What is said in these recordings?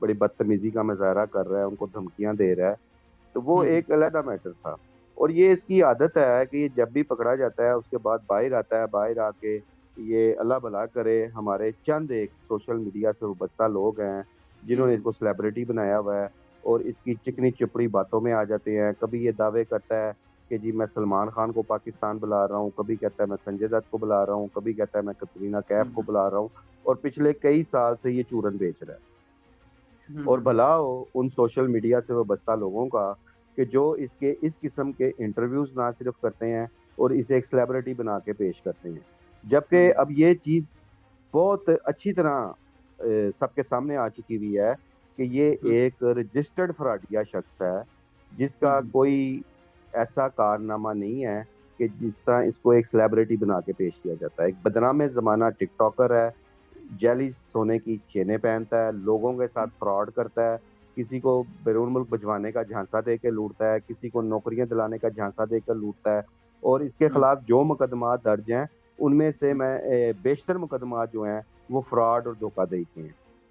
بڑی بدتمیزی کا مظاہرہ کر رہا ہے، ان کو دھمکیاں دے رہا ہے، تو وہ ایک علیحدہ میٹر تھا. اور یہ اس کی عادت ہے کہ یہ جب بھی پکڑا جاتا ہے اس کے بعد باہر آتا ہے، باہر آ کے یہ اللہ بھلا کرے ہمارے چند ایک سوشل میڈیا سے وابستہ لوگ ہیں جنہوں نے اس کو سیلیبریٹی بنایا ہوا ہے، اور اس کی چکنی چپڑی باتوں میں آ جاتے ہیں. کبھی یہ دعوے کرتا ہے کہ جی میں سلمان خان کو پاکستان بلا رہا ہوں، کبھی کہتا ہے میں سنجے دت کو بلا رہا ہوں، کبھی کہتا ہے میں کترینہ کیف کو بلا رہا ہوں، اور پچھلے کئی سال سے یہ چورن بیچ رہا ہے. اور بھلا ہو ان سوشل میڈیا سے وابستہ لوگوں کا کہ جو اس قسم کے انٹرویوز نہ صرف کرتے ہیں اور اسے ایک سیلیبریٹی بنا کے پیش کرتے ہیں، جبکہ اب یہ چیز بہت اچھی طرح سب کے سامنے آ چکی ہوئی ہے کہ یہ ایک رجسٹرڈ فراڈیا شخص ہے جس کا کوئی ایسا کارنامہ نہیں ہے کہ جس طرح اس کو ایک سیلیبریٹی بنا کے پیش کیا جاتا ہے. ایک بدنام زمانہ ٹک ٹاکر ہے، جیلی سونے کی چینیں پہنتا ہے، لوگوں کے ساتھ فراڈ کرتا ہے، کسی کو بیرون ملک بھجوانے کا جھانسا دے کے لوٹتا ہے، کسی کو نوکریاں دلانے کا جھانسا دے کر لوٹتا ہے. اور اس کے خلاف جو مقدمات درج ہیں ان میں سے میں بیشتر مقدمات جو ہیں وہ فراڈ اور دھوکہ دہی کے ہیں.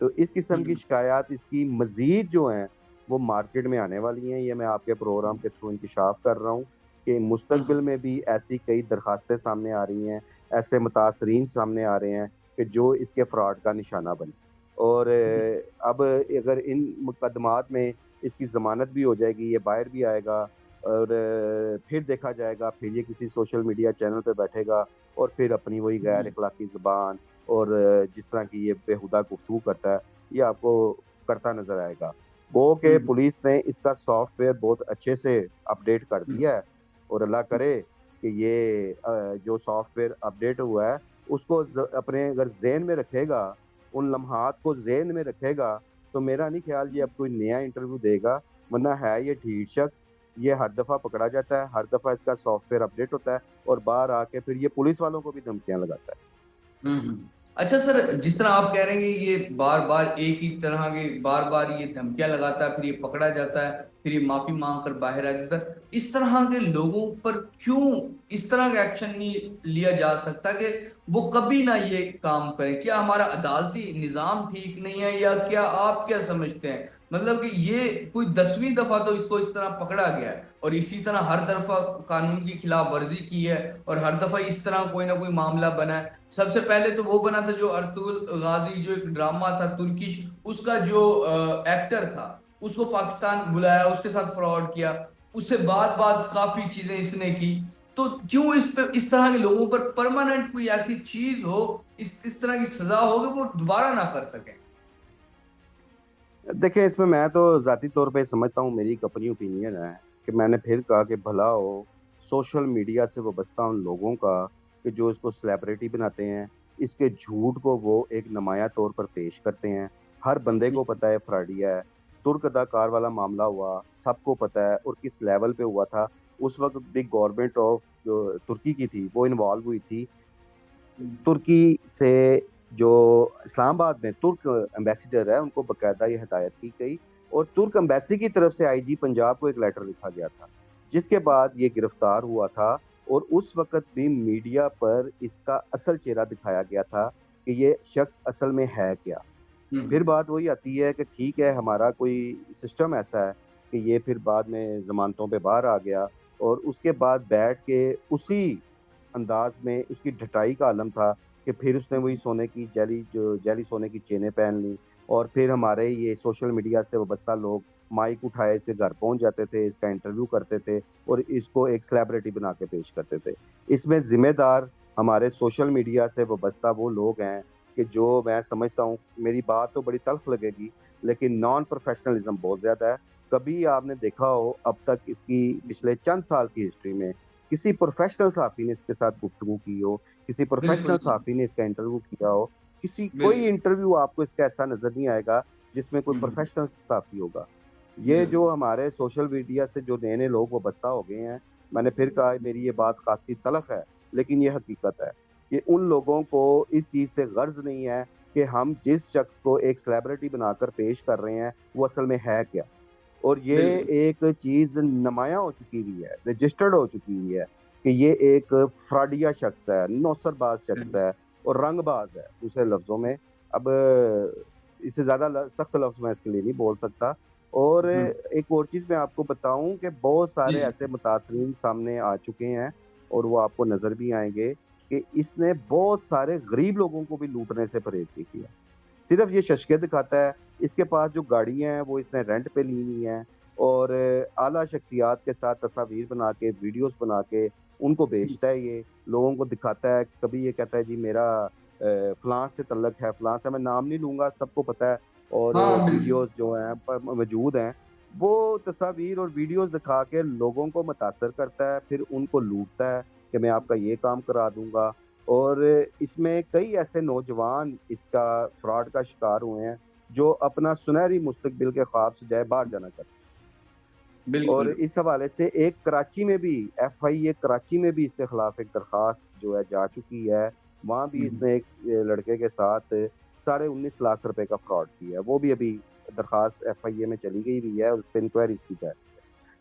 تو اس قسم کی شکایات اس کی مزید جو ہیں وہ مارکیٹ میں آنے والی ہیں. یہ میں آپ کے پروگرام کے تھرو انکشاف کر رہا ہوں کہ مستقبل میں بھی ایسی کئی درخواستیں سامنے آ رہی ہیں، ایسے متاثرین سامنے آ رہے ہیں کہ جو اس کے فراڈ کا نشانہ بنے. اور اب اگر ان مقدمات میں اس کی ضمانت بھی ہو جائے گی، یہ باہر بھی آئے گا، اور پھر دیکھا جائے گا، پھر یہ کسی سوشل میڈیا چینل پہ بیٹھے گا اور پھر اپنی وہی غیر اخلاقی زبان اور جس طرح کی یہ بےہودہ گفتگو کرتا ہے یہ آپ کو کرتا نظر آئے گا. وہ کہ پولیس نے اس کا سافٹ ویئر بہت اچھے سے اپڈیٹ کر دیا ہے، اور اللہ کرے کہ یہ جو سافٹ ویئر اپڈیٹ ہوا ہے اس کو اپنے اگر ذہن میں رکھے گا، ان لمحات کو ذہن میں رکھے گا، تو میرا نہیں خیال یہ اب کوئی نیا انٹرویو دے گا. ورنہ ہے یہ ڈھیٹ شخص، یہ ہر دفعہ پکڑا جاتا ہے، ہر دفعہ اس کا سافٹ ویئر اپڈیٹ ہوتا ہے اور باہر آ کے پھر یہ پولیس والوں کو بھی دھمکیاں لگاتا ہے. اچھا سر، جس طرح آپ کہہ رہے ہیں کہ یہ بار بار ایک ہی طرح کے بار بار یہ دھمکیاں لگاتا ہے، پھر یہ پکڑا جاتا ہے، پھر یہ معافی مانگ کر باہر آ جاتا ہے، اس طرح کے لوگوں پر کیوں اس طرح کا ایکشن نہیں لیا جا سکتا کہ وہ کبھی نہ یہ کام کریں؟ کیا ہمارا عدالتی نظام ٹھیک نہیں ہے، یا کیا آپ کیا سمجھتے ہیں؟ مطلب کہ یہ کوئی 10ویں دفعہ تو اس کو اس طرح پکڑا گیا ہے، اور اسی طرح ہر دفعہ قانون کی خلاف ورزی کی ہے، اور ہر دفعہ اس طرح کوئی نہ کوئی معاملہ بنا ہے. سب سے پہلے تو وہ بنا تھا جو ارطغرل غازی، جو ایک ڈرامہ تھا ترکش، اس کا جو ایکٹر تھا اس کو پاکستان بلایا، اس کے ساتھ فراڈ کیا. اس سے بعد کافی چیزیں اس نے کی. تو کیوں اس طرح کے لوگوں پر پرماننٹ کوئی ایسی چیز ہو، اس طرح کی سزا ہو کہ وہ دوبارہ نہ کر سکیں؟ دیکھیں اس میں تو ذاتی طور پہ سمجھتا ہوں، میری ایک اپنی اوپینین ہے کہ میں نے پھر کہا کہ بھلا ہو سوشل میڈیا سے وابستہ ان لوگوں کا کہ جو اس کو سیلیبریٹی بناتے ہیں، اس کے جھوٹ کو وہ ایک نمایاں طور پر پیش کرتے ہیں. ہر بندے کو پتہ ہے فراڈیا ہے. ترک اداکار والا معاملہ ہوا، سب کو پتہ ہے، اور کس لیول پہ ہوا تھا. اس وقت بھی گورنمنٹ آف جو ترکی کی تھی وہ انوالو ہوئی تھی. ترکی سے جو اسلام آباد میں ترک ایمبیسیڈر ہے ان کو باقاعدہ یہ ہدایت کی گئی، اور ترک ایمبیسی کی طرف سے آئی جی پنجاب کو ایک لیٹر لکھا گیا تھا، جس کے بعد یہ گرفتار ہوا تھا. اور اس وقت بھی میڈیا پر اس کا اصل چہرہ دکھایا گیا تھا کہ یہ شخص اصل میں ہے کیا. پھر بات وہی آتی ہے کہ ٹھیک ہے ہمارا کوئی سسٹم ایسا ہے کہ یہ پھر بعد میں ضمانتوں پہ باہر آ گیا، اور اس کے بعد بیٹھ کے اسی انداز میں اس کی ڈھٹائی کا عالم تھا کہ پھر اس نے وہی سونے کی جیلی سونے کی چینیں پہن لی، اور پھر ہمارے یہ سوشل میڈیا سے وابستہ لوگ مائک اٹھائے اس کے گھر پہنچ جاتے تھے، اس کا انٹرویو کرتے تھے اور اس کو ایک سیلیبریٹی بنا کے پیش کرتے تھے. اس میں ذمہ دار ہمارے سوشل میڈیا سے وابستہ وہ لوگ ہیں کہ جو میں سمجھتا ہوں، میری بات تو بڑی تلخ لگے گی لیکن نان پروفیشنلزم بہت زیادہ ہے. کبھی آپ نے دیکھا ہو اب تک اس کی پچھلے چند سال کی ہسٹری میں کسی پروفیشنل صحافی نے اس کے ساتھ گفتگو کی ہو، کسی پروفیشنل بالکل صحافی نے اس کا انٹرویو کیا ہو، کوئی بالکل انٹرویو آپ کو اس کا ایسا نظر نہیں آئے گا جس میں کوئی پروفیشنل صحافی ہوگا. یہ جو ہمارے سوشل میڈیا سے جو نئے لوگ وابستہ ہو گئے ہیں، میں نے پھر کہا میری یہ بات خاصی تلخ ہے لیکن یہ حقیقت ہے کہ ان لوگوں کو اس چیز سے غرض نہیں ہے کہ ہم جس شخص کو ایک سیلیبریٹی بنا کر پیش کر رہے ہیں وہ اصل میں ہے کیا. اور یہ بالکل ایک چیز نمایاں ہو چکی ہوئی ہے، رجسٹرڈ ہو چکی ہوئی ہے کہ یہ ایک فراڈیا شخص ہے، نوسر باز شخص ہے اور رنگ باز ہے. دوسرے لفظوں میں اب اس سے زیادہ سخت لفظ میں اس کے لیے نہیں بول سکتا. اور ہوں، ایک اور چیز میں آپ کو بتاؤں کہ بہت جی سارے جی ایسے متاثرین سامنے آ چکے ہیں اور وہ آپ کو نظر بھی آئیں گے کہ اس نے بہت سارے غریب لوگوں کو بھی لوٹنے سے پرہیز نہیں کیا. صرف یہ ششکے دکھاتا ہے. اس کے پاس جو گاڑیاں ہیں وہ اس نے رینٹ پہ لی ہوئی ہیں اور اعلیٰ شخصیات کے ساتھ تصاویر بنا کے ویڈیوز بنا کے ان کو بیچتا ہے. یہ لوگوں کو دکھاتا ہے. کبھی یہ کہتا ہے جی میرا فلاں سے تعلق ہے, فلاں سے, میں نام نہیں لوں گا, سب کو پتہ ہے, اور ہاں بالکل ویڈیوز جو ہیں موجود ہیں. وہ تصاویر اور ویڈیوز دکھا کے لوگوں کو متاثر کرتا ہے, پھر ان کو لوٹتا ہے کہ میں آپ کا یہ کام کرا دوں گا. اور اس میں کئی ایسے نوجوان اس کا فراڈ کا شکار ہوئے ہیں جو اپنا سنہری مستقبل کے خواب سے جائے باہر جانا چاہتے ہیں. اور بالکل اس حوالے سے ایک کراچی میں بھی FIA کراچی میں بھی اس کے خلاف ایک درخواست جو ہے جا چکی ہے. وہاں بھی اس ہوں، نے ایک لڑکے کے ساتھ 19.5 لاکھ روپے کا فراڈ کیا ہے. وہ بھی ابھی درخواست FIA میں چلی گئی ہوئی ہے اور اس پہ انکوائریز کی جائے.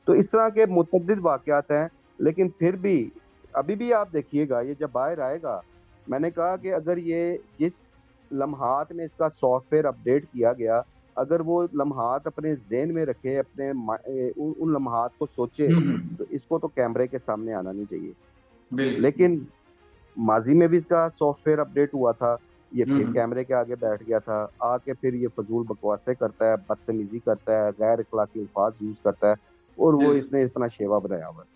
تو اس طرح کے متعدد واقعات ہیں. لیکن پھر بھی ابھی بھی آپ دیکھیے گا, یہ جب باہر آئے گا, میں نے کہا کہ اگر یہ جس لمحات میں اس کا سافٹ ویئر اپڈیٹ کیا گیا, اگر وہ لمحات اپنے ذہن میں رکھے, اپنے ان لمحات کو سوچے, ہوں، تو اس کو تو کیمرے کے سامنے آنا نہیں چاہیے. بالکل لیکن ماضی میں بھی اس کا سافٹ ویئر اپڈیٹ ہوا تھا, یہ پھر ہوں، کیمرے کے آگے بیٹھ گیا تھا. آ کے پھر یہ فضول بکواسیں کرتا ہے, بدتمیزی کرتا ہے, غیر اخلاقی الفاظ یوز کرتا ہے, اور وہ اس بالکل نے اپنا شیوا بنایا ہوا ہے.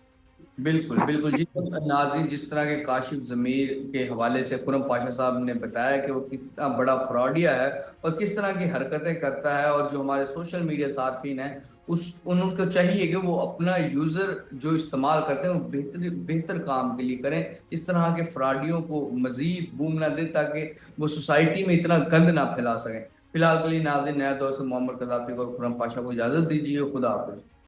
بالکل بالکل جی. ناظرین, جس طرح کے کاشف ضمیر کے حوالے سے خرم پاشا صاحب نے بتایا کہ وہ کس طرح بڑا فراڈیا ہے اور کس طرح کی حرکتیں کرتا ہے, اور جو ہمارے سوشل میڈیا صارفین ہیں ان کو چاہیے کہ وہ اپنا یوزر جو استعمال کرتے ہیں وہ بہتر کام کے لیے کریں, اس طرح کے فراڈیوں کو مزید بوم نہ دیں تاکہ وہ سوسائٹی میں اتنا گند نہ پھیلا سکیں. فی الحال کے لیے ناظرین, نیا دور سے محمد قذافی اور خرم پاشا کو اجازت دیجیے. خدا حافظ.